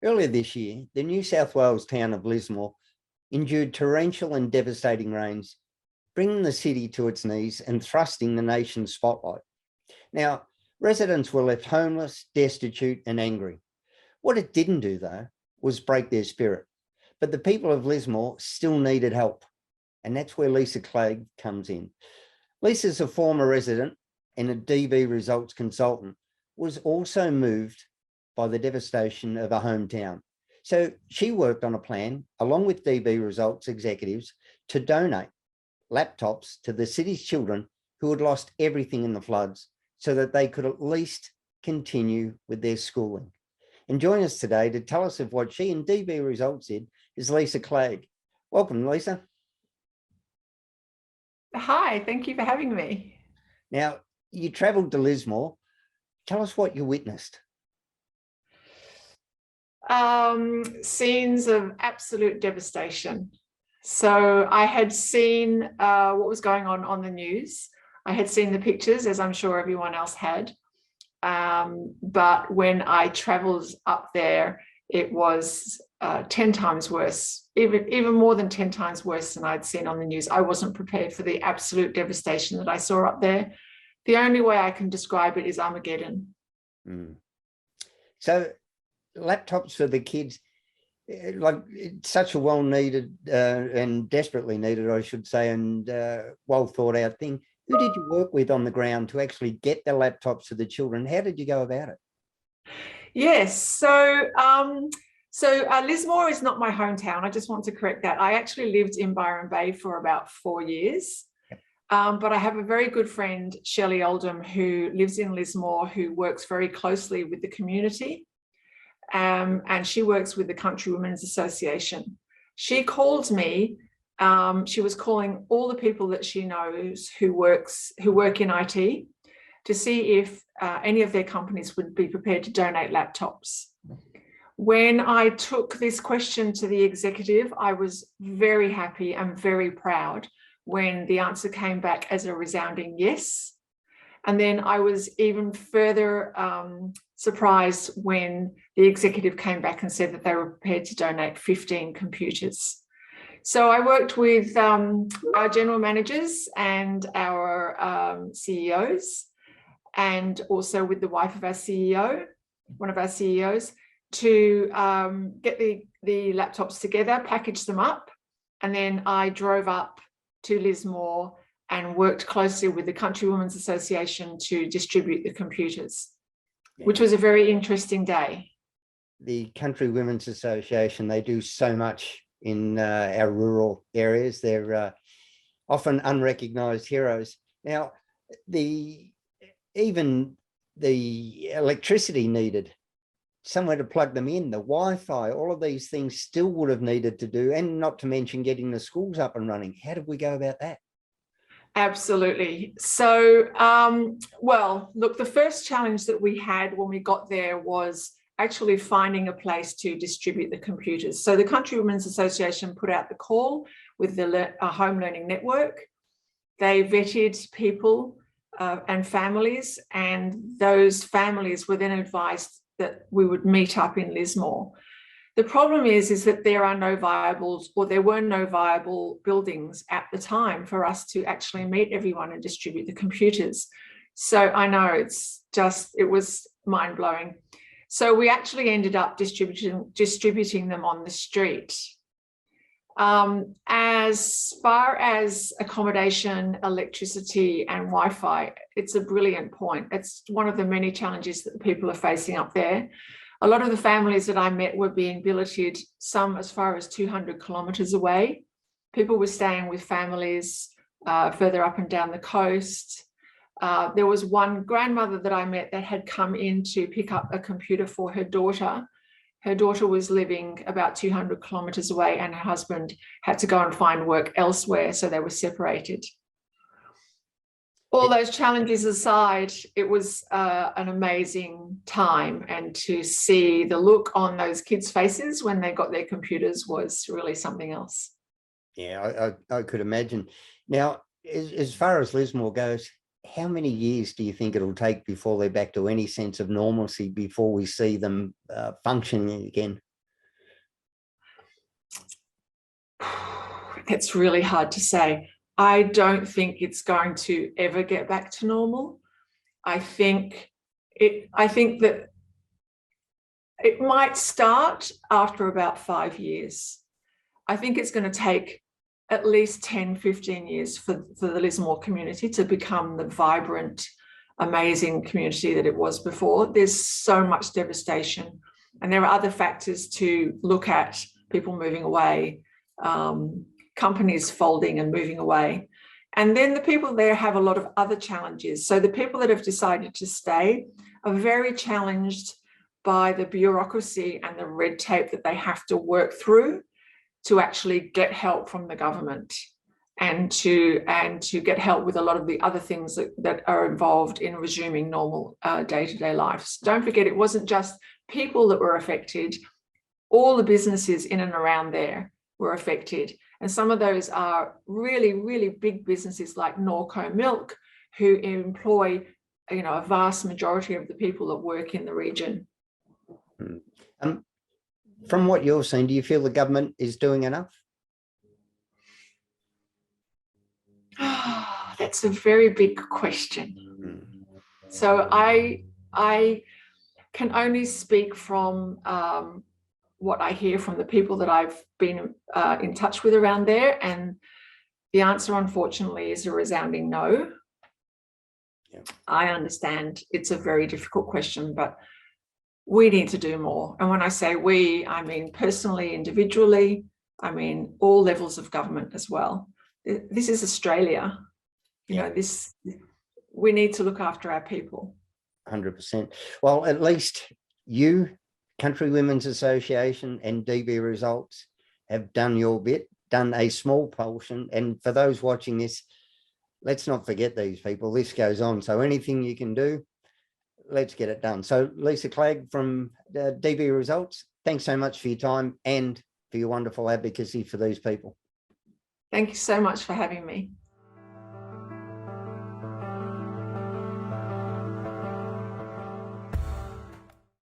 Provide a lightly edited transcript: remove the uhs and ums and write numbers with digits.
Earlier this year, the New South Wales town of Lismore endured torrential and devastating rains, bringing the city to its knees and thrusting the nation's spotlight. Now, residents were left homeless, destitute and angry. What it didn't do, though, was break their spirit. But the people of Lismore still needed help. And that's where Lisa Clegg comes in. Lisa's a former resident and a DB results consultant, was also moved by the devastation of her hometown. So she worked on a plan, along with DB results executives, to donate laptops to the city's children who had lost everything in the floods so that they could at least continue with their schooling. And join us today to tell us of what she and DB results did is Lisa Clegg. Welcome, Lisa. Hi, thank you for having me. Now, you travelled to Lismore. Tell us what you witnessed. Scenes of absolute devastation. So I had seen what was going on the news. I had seen the pictures, as I'm sure everyone else had. But when I travelled up there, it was 10 times worse, even more than 10 times worse than I'd seen on the news. I wasn't prepared for the absolute devastation that I saw up there. The only way I can describe it is Armageddon. So laptops for the kids, like it's such a well needed and desperately needed, I should say, and well thought out thing. Who did you work with on the ground to actually get the laptops to the children? How did you go about it? Yes, so Lismore is not my hometown. I just want to correct that. I actually lived in Byron Bay for about 4 years. But I have a very good friend, Shelley Oldham, who lives in Lismore, who works very closely with the community. And she works with the Country Women's Association. She called me. She was calling all the people that she knows who work in IT to see if any of their companies would be prepared to donate laptops. When I took this question to the executive, I was very happy and very proud when the answer came back as a resounding yes. And then I was even further surprised when the executive came back and said that they were prepared to donate 15 computers. So I worked with our general managers and our CEOs, and also with the wife of our CEO, one of our CEOs, to get the laptops together, package them up, and then I drove up to Lismore and worked closely with the Country Women's Association to distribute the computers, which was a very interesting day. The Country Women's Association, they do so much in our rural areas. They're often unrecognised heroes. Now, even the electricity needed, somewhere to plug them in, the Wi-Fi, all of these things still would have needed to do, and not to mention getting the schools up and running. How did we go about that? Absolutely. So, well, look, the first challenge that we had when we got there was actually finding a place to distribute the computers. So the Country Women's Association put out the call with the Home Learning Network. They vetted people and families, and those families were then advised that we would meet up in Lismore. The problem is that there are no viable, or there were no viable buildings at the time for us to actually meet everyone and distribute the computers. So I know it was mind-blowing. So we actually ended up distributing them on the street. As far as accommodation, electricity and Wi-Fi, it's a brilliant point. It's one of the many challenges that people are facing up there. A lot of the families that I met were being billeted, some as far as 200 kilometres away. People were staying with families further up and down the coast. There was one grandmother that I met that had come in to pick up a computer for her daughter. Her daughter was living about 200 kilometres away, and her husband had to go and find work elsewhere, so they were separated. All those challenges aside, it was an amazing time, and to see the look on those kids' faces when they got their computers was really something else. Yeah, I could imagine. Now, as far as Lismore goes, how many years do you think it'll take before they're back to any sense of normalcy, before we see them functioning again? That's really hard to say. I don't think it's going to ever get back to normal. I think that it might start after about 5 years. I think it's going to take at least 10, 15 years for the Lismore community to become the vibrant, amazing community that it was before. There's so much devastation, and there are other factors to look at: people moving away, companies folding and moving away. And then the people there have a lot of other challenges. So the people that have decided to stay are very challenged by the bureaucracy and the red tape that they have to work through to actually get help from the government, and to get help with a lot of the other things that are involved in resuming normal day-to-day lives. Don't forget, it wasn't just people that were affected. All the businesses in and around there were affected. And some of those are really, really big businesses like Norco Milk, who employ, a vast majority of the people that work in the region. From what you've seen, do you feel the government is doing enough? Oh, that's a very big question. So I can only speak from what I hear from the people that I've been in touch with around there, and the answer, unfortunately, is a resounding no. Yeah. I understand it's a very difficult question, but we need to do more. And when I say we, I mean personally, individually, I mean all levels of government as well. This is Australia. We need to look after our people. 100%. Well, at least you, Country Women's Association, and DB Results have done your bit, done a small portion. And for those watching this, let's not forget these people. This goes on. So anything you can do, let's get it done. So Lisa Clegg from DB Results, thanks so much for your time and for your wonderful advocacy for these people. Thank you so much for having me.